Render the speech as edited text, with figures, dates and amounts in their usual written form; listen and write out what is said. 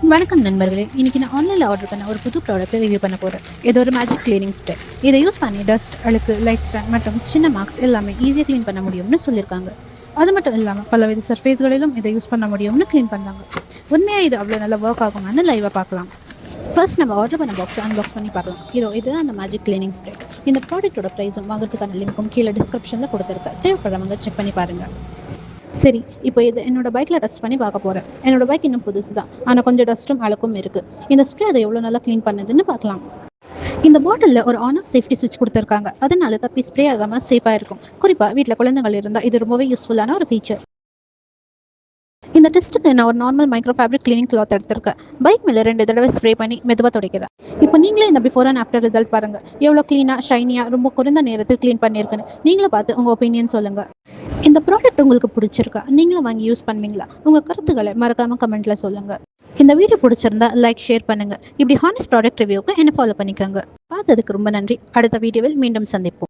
வணக்கம் நண்பர்களே. இன்னைக்கு நான் ஆன்லைனில் ஆர்டர் பண்ண ஒரு புது ப்ராடக்ட்டை ரிவ்யூ பண்ண போகிறேன். இது ஒரு மேஜிக் கிளீனிங் ஸ்ப்ரே. இதை யூஸ் பண்ணி டஸ்ட், அழுக்கு, லைட் ஸ்ட்ராண்ட் மற்றும் சின்ன மார்க்ஸ் எல்லாமே ஈஸியாக க்ளீன் பண்ண முடியும்னு சொல்லியிருக்காங்க. அது மட்டும் இல்லாமல் பலவித சர்ஃபேஸ்களிலும் இதை யூஸ் பண்ண முடியும்னு க்ளீன் பண்ணாங்க. உண்மையாக இது அவ்வளோ நல்லா ஒர்க் ஆகுமான்னு லைவாக பார்க்கலாம். ஃபர்ஸ்ட் நம்ம ஆர்டர் பண்ண பாக்ஸை அன்பாக்ஸ் பண்ணி பார்க்கலாம். இது அந்த மேஜிக் கிளீனிங் ஸ்ப்ரே. இந்த ப்ராடக்ட்டோட ப்ரைஸும் வாங்குறதுக்கான லிங்க்கும் கீழே டிஸ்கிரிப்ஷனில் கொடுத்துருக்கேன். தேவைப்படுறவங்க செக் பண்ணி பாருங்கள். சரி, இப்போ இது என்னோட பைக்கில் டஸ்ட் பண்ணி பார்க்க போகிறேன். என்னோட பைக் இன்னும் புதுசு தான், ஆனால் கொஞ்சம் டஸ்ட்டும் அழுக்கும் இருக்குது. இந்த ஸ்ப்ரே அதை எவ்வளோ நல்லா க்ளீன் பண்ணுதுன்னு பார்க்கலாம். இந்த பாட்டிலில் ஒரு ஆன் ஆஃப் சேஃப்டி சுவிட்ச் கொடுத்துருக்காங்க. அதனால தப்பி ஸ்ப்ரே ஆகாமல் சேஃபாக இருக்கும். குறிப்பாக வீட்டில் குழந்தைகள் இருந்தால் இது ரொம்பவே யூஸ்ஃபுல்லான ஒரு ஃபீச்சர். இந்த டெஸ்ட்டுக்கு நான் ஒரு normal micro fabric cleaning cloth எடுத்திருக்கேன். பைக் மேலே 2 தடவை ஸ்ப்ரே பண்ணி மெதுவாக துடைக்கிறேன். இப்போ நீங்களே இந்த பிஃபோர் அண்ட் ஆஃப்டர் ரிசல்ட் பாருங்கள். எவ்வளோ க்ளீனாக, ஷைனியாக, ரொம்ப குறைந்த நேரத்தில் க்ளீன் பண்ணியிருக்குன்னு நீங்களே பார்த்து உங்கள் ஒப்பீனியன் சொல்லுங்கள். இந்த ப்ராடக்ட் உங்களுக்கு பிடிச்சிருக்கா? நீங்களும் வாங்கி யூஸ் பண்ணுவீங்களா? உங்கள் கருத்துக்களை மறக்காமல் கமெண்ட்டில் சொல்லுங்கள். இந்த வீடியோ பிடிச்சிருந்தா லைக், ஷேர் பண்ணுங்கள். இப்படி ஹானஸ்ட் ப்ராடக்ட் ரிவ்யூக்கு என்ன ஃபாலோ பண்ணிக்கோங்க. பார்த்ததுக்கு ரொம்ப நன்றி. அடுத்த வீடியோவில் மீண்டும் சந்திப்போம்.